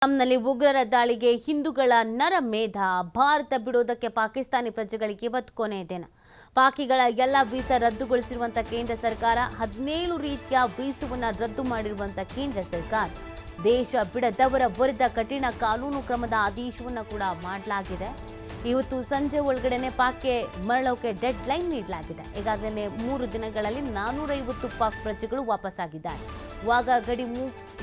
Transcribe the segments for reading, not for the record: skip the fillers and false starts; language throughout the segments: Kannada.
ನಲ್ಲಿ ಉಗ್ರರ ದಾಳಿಗೆ ಹಿಂದೂಗಳ ನರಮೇಧ ಭಾರತ ಬಿಡೋದಕ್ಕೆ ಪಾಕಿಸ್ತಾನಿ ಪ್ರಜೆಗಳಿಗೆ ಇವತ್ತು ಕೊನೆಯ ದಿನ. ಪಾಕಿಗಳ ಎಲ್ಲ ವೀಸಾ ರದ್ದುಗೊಳಿಸಿರುವಂತ ಕೇಂದ್ರ ಸರ್ಕಾರ 17 ರೀತಿಯ ವೀಸಾವನ್ನು ರದ್ದು ಮಾಡಿರುವಂತ ಕೇಂದ್ರ ಸರ್ಕಾರ ದೇಶ ಬಿಡದವರ ವಿರುದ್ಧ ಕಠಿಣ ಕಾನೂನು ಕ್ರಮದ ಆದೇಶವನ್ನು ಕೂಡ ಮಾಡಲಾಗಿದೆ. ಇವತ್ತು ಸಂಜೆ ಒಳಗಡೆನೆ ಪಾಕ್ಗೆ ಮರಳೋಕೆ ಡೆಡ್ ಲೈನ್ ನೀಡಲಾಗಿದೆ. ಈಗಾಗಲೇ 3 ದಿನಗಳಲ್ಲಿ 450 ಪಾಕ್ ಪ್ರಜೆಗಳು ವಾಪಸ್ಸಾಗಿದ್ದಾರೆ. ವಾಘಾ ಗಡಿ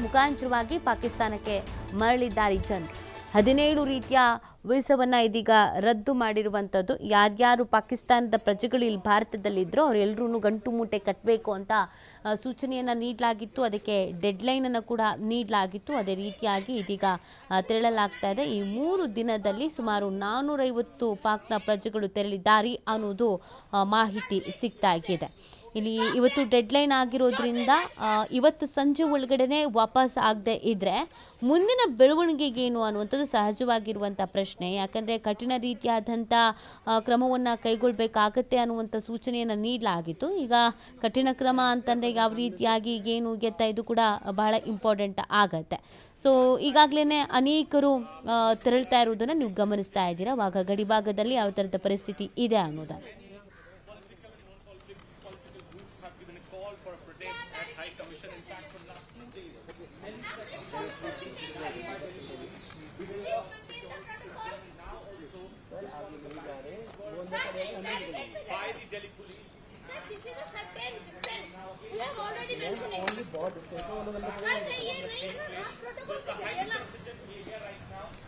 ಮುಖಾಂತರವಾಗಿ ಪಾಕಿಸ್ತಾನಕ್ಕೆ ಮರಳಿದ್ದಾರೆ ಜನರು. 17 ರೀತಿಯ ವೀಸಾವನ್ನು ಇದೀಗ ರದ್ದು ಮಾಡಿರುವಂಥದ್ದು. ಯಾರ್ಯಾರು ಪಾಕಿಸ್ತಾನದ ಪ್ರಜೆಗಳು ಇಲ್ಲಿ ಭಾರತದಲ್ಲಿದ್ದರೂ ಅವರೆಲ್ಲರೂ ಗಂಟು ಮೂಟೆ ಕಟ್ಟಬೇಕು ಅಂತ ಸೂಚನೆಯನ್ನು ನೀಡಲಾಗಿತ್ತು. ಅದಕ್ಕೆ ಡೆಡ್ಲೈನನ್ನು ಕೂಡ ನೀಡಲಾಗಿತ್ತು. ಅದೇ ರೀತಿಯಾಗಿ ಇದೀಗ ತೆರಳಲಾಗ್ತಾ ಇದೆ. ಈ 3 ದಿನದಲ್ಲಿ ಸುಮಾರು 450 ಪಾಕ್ನ ಪ್ರಜೆಗಳು ತೆರಳಿದ್ದಾರೆ ಅನ್ನೋದು ಮಾಹಿತಿ ಸಿಗ್ತಾ ಇದೆ. ಇಲ್ಲಿ ಇವತ್ತು ಡೆಡ್ಲೈನ್ ಆಗಿರೋದ್ರಿಂದ ಇವತ್ತು ಸಂಜೆ ಒಳಗಡೆ ವಾಪಸ್ ಆಗದೆ ಇದ್ದರೆ ಮುಂದಿನ ಬೆಳವಣಿಗೆಗೇನು ಅನ್ನುವಂಥದ್ದು ಸಹಜವಾಗಿರುವಂಥ ಪ್ರಶ್ನೆ. ಯಾಕಂದರೆ ಕಠಿಣ ರೀತಿಯಾದಂಥ ಕ್ರಮವನ್ನು ಕೈಗೊಳ್ಳಬೇಕಾಗತ್ತೆ ಅನ್ನುವಂಥ ಸೂಚನೆಯನ್ನು ನೀಡಲಾಗಿತ್ತು. ಈಗ ಕಠಿಣ ಕ್ರಮ ಅಂತಂದರೆ ಯಾವ ರೀತಿಯಾಗಿ ಏನು ಗೆತ್ತ ಇದು ಕೂಡ ಬಹಳ ಇಂಪಾರ್ಟೆಂಟ್ ಆಗತ್ತೆ. ಸೊ ಈಗಾಗಲೇ ಅನೇಕರು ತೆರಳ್ತಾ ಇರೋದನ್ನು ನೀವು ಗಮನಿಸ್ತಾ ಇದ್ದೀರಾ. ವಾಘಾ ಗಡಿ ಭಾಗದಲ್ಲಿ ಯಾವ ಥರದ ಪರಿಸ್ಥಿತಿ ಇದೆ ಅನ್ನೋದನ್ನು.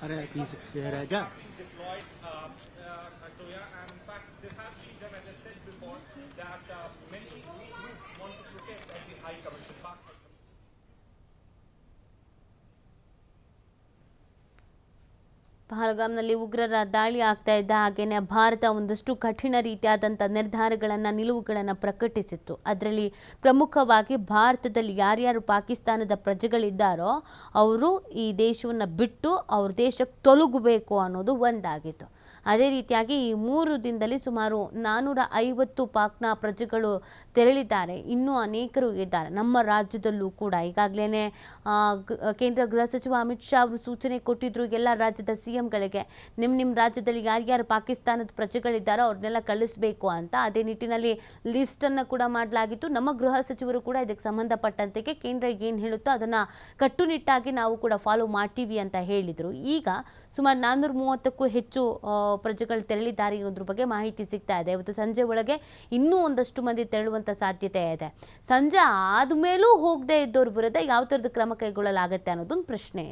अरे राजा ಪಹಲ್ಗಾಮ್ನಲ್ಲಿ ಉಗ್ರರ ದಾಳಿ ಆಗ್ತಾ ಇದ್ದ ಹಾಗೆಯೇ ಭಾರತ ಒಂದಷ್ಟು ಕಠಿಣ ರೀತಿಯಾದಂಥ ನಿರ್ಧಾರಗಳನ್ನು ನಿಲುವುಗಳನ್ನು ಪ್ರಕಟಿಸಿತ್ತು. ಅದರಲ್ಲಿ ಪ್ರಮುಖವಾಗಿ ಭಾರತದಲ್ಲಿ ಯಾರ್ಯಾರು ಪಾಕಿಸ್ತಾನದ ಪ್ರಜೆಗಳಿದ್ದಾರೋ ಅವರು ಈ ದೇಶವನ್ನು ಬಿಟ್ಟು ಅವ್ರ ದೇಶಕ್ಕೆ ತೊಲಗಬೇಕು ಅನ್ನೋದು ಒಂದಾಗಿತ್ತು. ಅದೇ ರೀತಿಯಾಗಿ ಈ 3 ದಿನದಲ್ಲಿ ಸುಮಾರು 450 ಪಾಕ್ನ ಪ್ರಜೆಗಳು ತೆರಳಿದ್ದಾರೆ. ಇನ್ನೂ ಅನೇಕರು ಇದ್ದಾರೆ ನಮ್ಮ ರಾಜ್ಯದಲ್ಲೂ ಕೂಡ. ಈಗಾಗಲೇ ಕೇಂದ್ರ ಗೃಹ ಸಚಿವ ಅಮಿತ್ ಶಾ ಅವರು ಸೂಚನೆ ಕೊಟ್ಟಿದ್ರು ಎಲ್ಲ ರಾಜ್ಯದ ಗಳಿಗೆ ನಿಮ್ಮ ರಾಜ್ಯದಲ್ಲಿ ಯಾರ್ಯಾರು ಪಾಕಿಸ್ತಾನದ ಪ್ರಜೆಗಳಿದ್ದಾರೋ ಅವ್ರನ್ನೆಲ್ಲ ಕಳಿಸಬೇಕು ಅಂತ. ಅದೇ ನಿಟ್ಟಿನಲ್ಲಿ ಲಿಸ್ಟನ್ನು ಕೂಡ ಮಾಡಲಾಗಿತ್ತು. ನಮ್ಮ ಗೃಹ ಸಚಿವರು ಕೂಡ ಇದಕ್ಕೆ ಸಂಬಂಧಪಟ್ಟಂತೆ ಕೇಂದ್ರ ಏನು ಹೇಳುತ್ತೋ ಅದನ್ನು ಕಟ್ಟುನಿಟ್ಟಾಗಿ ನಾವು ಕೂಡ ಫಾಲೋ ಮಾಡ್ತೀವಿ ಅಂತ ಹೇಳಿದರು. ಈಗ ಸುಮಾರು 430ಕ್ಕೂ ಹೆಚ್ಚು ಪ್ರಜೆಗಳು ತೆರಳಿದ್ದಾರೆ ಅನ್ನೋದ್ರ ಬಗ್ಗೆ ಮಾಹಿತಿ ಸಿಗ್ತಾ ಇದೆ. ಇವತ್ತು ಸಂಜೆ ಒಳಗೆ ಇನ್ನೂ ಒಂದಷ್ಟು ಮಂದಿ ತೆರಳುವಂಥ ಸಾಧ್ಯತೆ ಇದೆ. ಸಂಜೆ ಆದಮೇಲೂ ಹೋಗದೆ ಇದ್ದವ್ರ ವಿರುದ್ಧ ಯಾವ ಥರದ ಕ್ರಮ ಕೈಗೊಳ್ಳಲಾಗುತ್ತೆ ಅನ್ನೋದೊಂದು ಪ್ರಶ್ನೆ ಇದೆ.